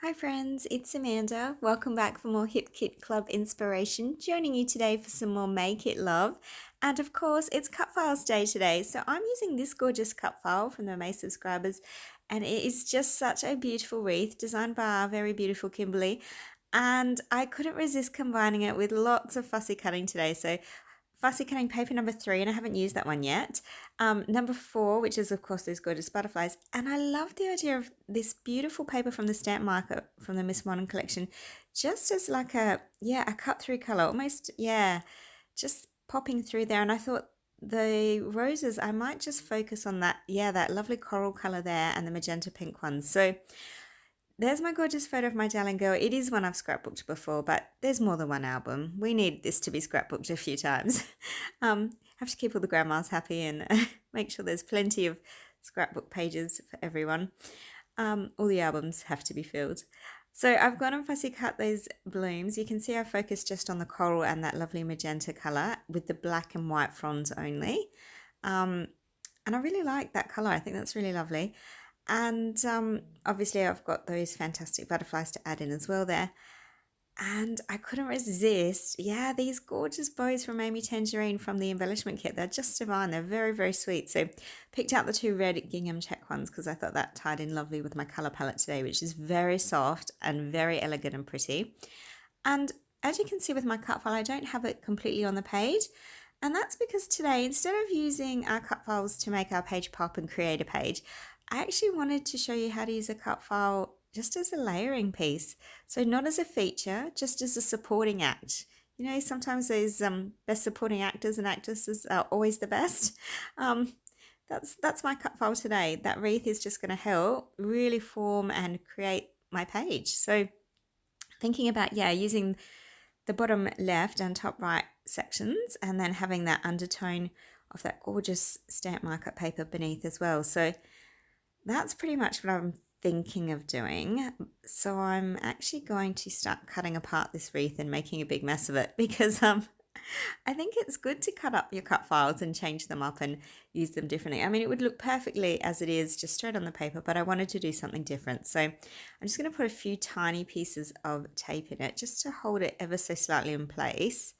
Hi friends, it's Amanda. Welcome back for more Hip Kit Club inspiration. Joining you today for some more Make It Love. And of course, it's cut files day today. So I'm using this gorgeous cut file from the May subscribers. And it is just such a beautiful wreath designed by our very beautiful Kimberly. And I couldn't resist combining it with lots of fussy cutting today. So fussy cutting paper number 3, and I haven't used that one yet. Number 4, which is of course these gorgeous butterflies, and I love the idea of this beautiful paper from the stamp marker from the Miss Modern collection, just as like a cut through color, almost just popping through there. And I thought the roses, I might just focus on that lovely coral color there and the magenta pink ones. So there's my gorgeous photo of my darling girl. It is one I've scrapbooked before, but there's more than one album. We need this to be scrapbooked a few times. Have to keep all the grandmas happy and make sure there's plenty of scrapbook pages for everyone. All the albums have to be filled. So I've gone and fussy cut those blooms. You can see I focused just on the coral and that lovely magenta colour with the black and white fronds only. And I really like that colour. I think that's really lovely. And obviously I've got those fantastic butterflies to add in as well there. And I couldn't resist, these gorgeous bows from Amy Tangerine from the embellishment kit. They're just divine. They're very, very sweet. So picked out the 2 red gingham check ones because I thought that tied in lovely with my colour palette today, which is very soft and very elegant and pretty. And as you can see with my cut file, I don't have it completely on the page. And that's because today, instead of using our cut files to make our page pop and create a page, I actually wanted to show you how to use a cut file just as a layering piece. So not as a feature, just as a supporting act. You know, sometimes those best supporting actors and actresses are always the best. That's my cut file today. That wreath is just going to help really form and create my page. So thinking about, using the bottom left and top right sections and then having that undertone of that gorgeous stamp marker paper beneath as well. So that's pretty much what I'm thinking of doing. So I'm actually going to start cutting apart this wreath and making a big mess of it because I think it's good to cut up your cut files and change them up and use them differently. I mean, it would look perfectly as it is just straight on the paper, but I wanted to do something different. So I'm just going to put a few tiny pieces of tape in it just to hold it ever so slightly in place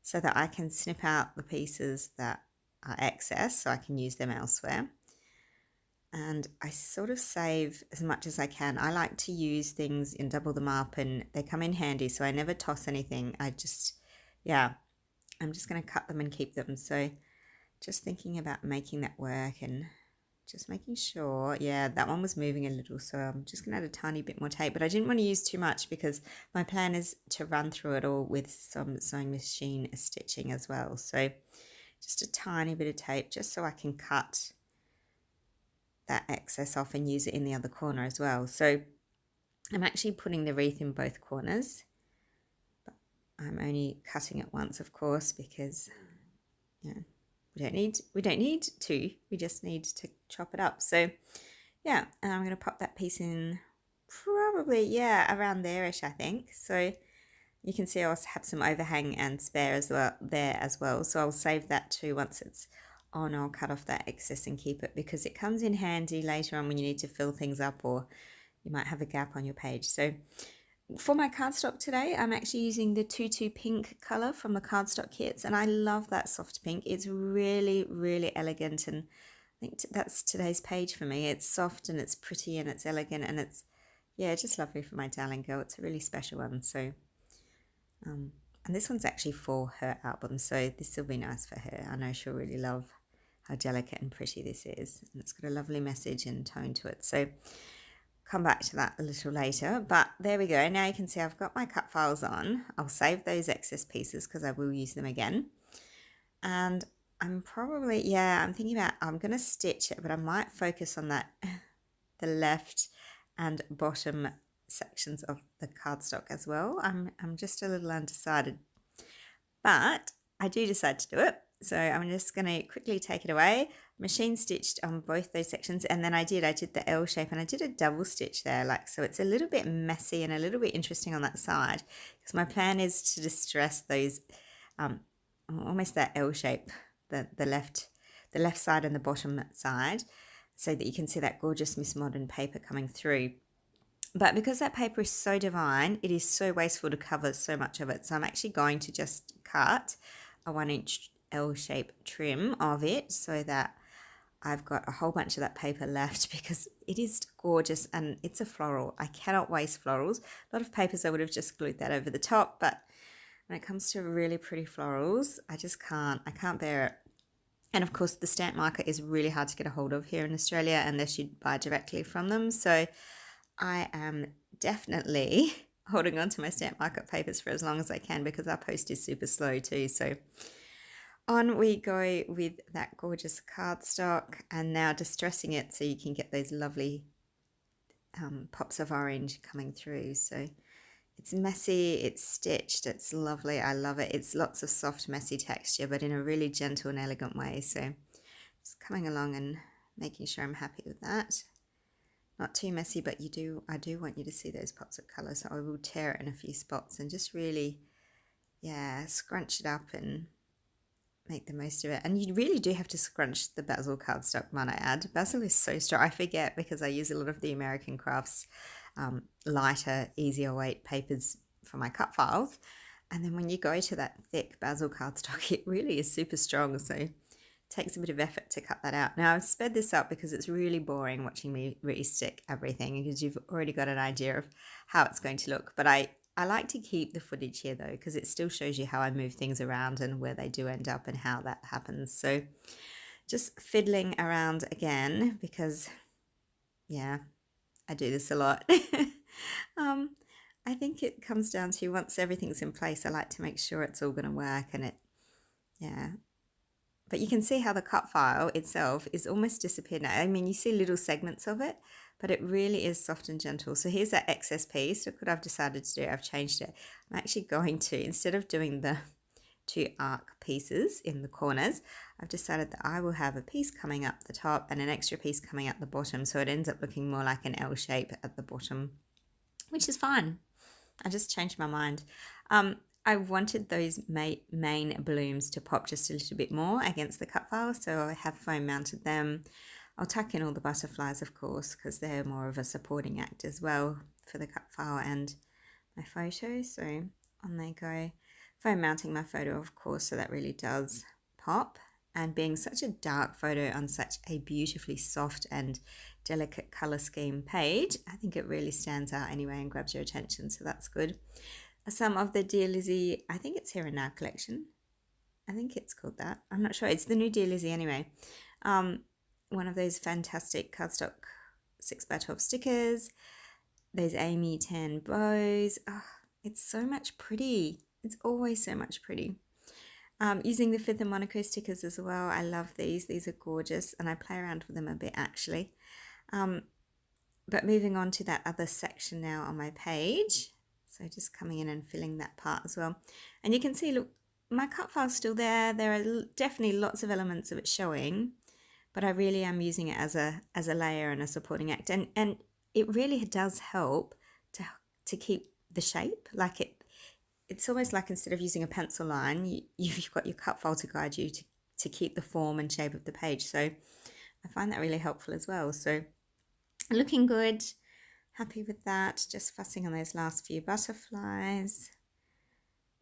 so that I can snip out the pieces that are excess so I can use them elsewhere. And I sort of save as much as I can. I like to use things and double them up and they come in handy, so I never toss anything. I'm just going to cut them and keep them. So just thinking about making that work and just making sure, that one was moving a little, so I'm just going to add a tiny bit more tape, but I didn't want to use too much because my plan is to run through it all with some sewing machine stitching as well. So just a tiny bit of tape just so I can cut that excess off and use it in the other corner as well. So I'm actually putting the wreath in both corners, but I'm only cutting it once, of course, because we don't need to. We just need to chop it up. So and I'm going to pop that piece in probably around there-ish, I think. So you can see I also have some overhang and spare as well there as well. So I'll save that too once it's on. I'll cut off that excess and keep it because it comes in handy later on when you need to fill things up or you might have a gap on your page. So for my cardstock today, I'm actually using the Tutu pink color from the cardstock kits, and I love that soft pink. It's really, really elegant, and I think that's today's page for me. It's soft and it's pretty and it's elegant and it's just lovely for my darling girl. It's a really special one. So and this one's actually for her album, so this will be nice for her. I know she'll really love how delicate and pretty this is, and it's got a lovely message and tone to it. So come back to that a little later, but there we go. Now you can see I've got my cut files on. I'll save those excess pieces because I will use them again. And I'm probably, I'm thinking about, I'm going to stitch it, but I might focus on that, the left and bottom sections of the cardstock as well. I'm just a little undecided, but I do decide to do it. So I'm just going to quickly take it away. Machine stitched on both those sections, and then I did the L shape and I did a double stitch there, so it's a little bit messy and a little bit interesting on that side because my plan is to distress those almost that L shape, the left side and the bottom side, so that you can see that gorgeous Miss Modern paper coming through. But because that paper is so divine, it is so wasteful to cover so much of it. So I'm actually going to just cut a 1-inch L-shape trim of it so that I've got a whole bunch of that paper left because it is gorgeous and it's a floral. I cannot waste florals. A lot of papers I would have just glued that over the top, but when it comes to really pretty florals, I just can't. I can't bear it. And of course, the stamp marker is really hard to get a hold of here in Australia unless you buy directly from them. So I am definitely holding on to my stamp market papers for as long as I can because our post is super slow too. So on we go with that gorgeous cardstock and now distressing it so you can get those lovely pops of orange coming through. So it's messy, it's stitched, it's lovely. I love it. It's lots of soft, messy texture, but in a really gentle and elegant way. So just coming along and making sure I'm happy with that. Not too messy, but I do want you to see those pops of colour. So I will tear it in a few spots and just really, yeah, scrunch it up and make the most of it. And you really do have to scrunch the basil cardstock, might I add. Basil is so strong. I forget because I use a lot of the American Crafts lighter, easier weight papers for my cut files. And then when you go to that thick basil cardstock, it really is super strong. So it takes a bit of effort to cut that out. Now I've sped this up because it's really boring watching me re-stick everything because you've already got an idea of how it's going to look. But I like to keep the footage here though, because it still shows you how I move things around and where they do end up and how that happens. So just fiddling around again because, yeah, I do this a lot. I think it comes down to once everything's in place, I like to make sure it's all going to work and it, yeah. But you can see how the cut file itself is almost disappeared now. I mean, you see little segments of it, but it really is soft and gentle. So here's that excess piece. Look what I've decided to do. I've changed it. I'm actually going to, instead of doing the 2 arc pieces in the corners, I've decided that I will have a piece coming up the top and an extra piece coming up the bottom. So it ends up looking more like an L shape at the bottom, which is fine. I just changed my mind. I wanted those main blooms to pop just a little bit more against the cut file, so I have foam mounted them. I'll tuck in all the butterflies, of course, because they're more of a supporting act as well for the cut file and my photo. So on they go. Foam mounting my photo, of course, so that really does pop. And being such a dark photo on such a beautifully soft and delicate colour scheme page, I think it really stands out anyway and grabs your attention, so that's good. Some of the Dear Lizzie, I think it's Here and Now collection. I think it's called that. I'm not sure. It's the new Dear Lizzie anyway. One of those fantastic cardstock 6x12 stickers. Those Amy 10 bows. Oh, it's so much pretty. It's always so much pretty. Using the Fifth and Monaco stickers as well. I love these. These are gorgeous and I play around with them a bit actually. But moving on to that other section now on my page. So just coming in and filling that part as well. And you can see, look, my cut file's still there. There are definitely lots of elements of it showing, but I really am using it as a layer and a supporting act. And it really does help to keep the shape. Like it's almost like instead of using a pencil line, you've got your cut file to guide you to keep the form and shape of the page. So I find that really helpful as well. So looking good. Happy with that, just fussing on those last few butterflies.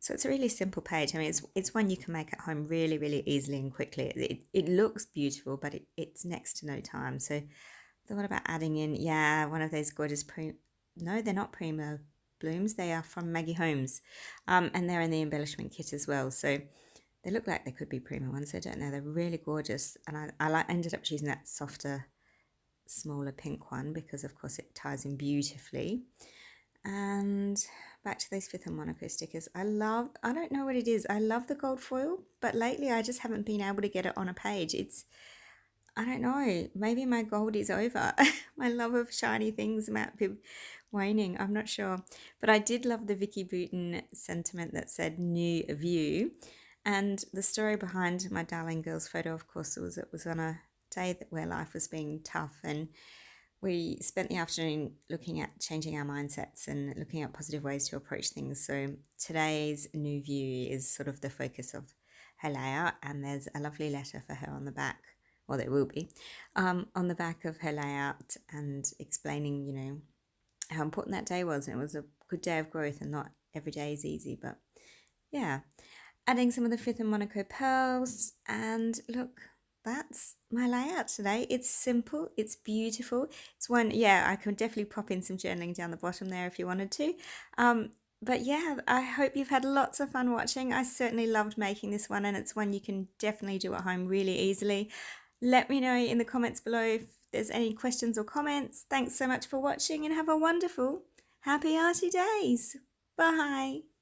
So it's a really simple page. I mean, it's one you can make at home really, really easily and quickly. It looks beautiful, but it's next to no time. So thought about adding in, yeah, one of those gorgeous no, they're not Prima blooms. They are from Maggie Holmes. And they're in the embellishment kit as well. So they look like they could be Prima ones. I don't know. They're really gorgeous. And I ended up choosing that softer, smaller pink one because of course it ties in beautifully. And back to those Fifth and Monaco stickers. I don't know what it is, I love the gold foil, but lately I just haven't been able to get it on a page. I don't know, maybe my gold is over. My love of shiny things might be waning, I'm not sure. But I did love the Vicky Bouton sentiment that said new view. And the story behind my darling girl's photo, of course, was it was on a day where life was being tough, and we spent the afternoon looking at changing our mindsets and looking at positive ways to approach things. So today's new view is sort of the focus of her layout, and there's a lovely letter for her on the back, well there will be, on the back of her layout, and explaining, you know, how important that day was. And it was a good day of growth, and not every day is easy. But yeah, adding some of the Fifth and Monaco pearls, and look, that's my layout today. It's simple, it's beautiful. It's one, yeah, I could definitely pop in some journaling down the bottom there if you wanted to. But yeah, I hope you've had lots of fun watching. I certainly loved making this one, and it's one you can definitely do at home really easily. Let me know in the comments below if there's any questions or comments. Thanks so much for watching, and have a wonderful, happy arty days. Bye.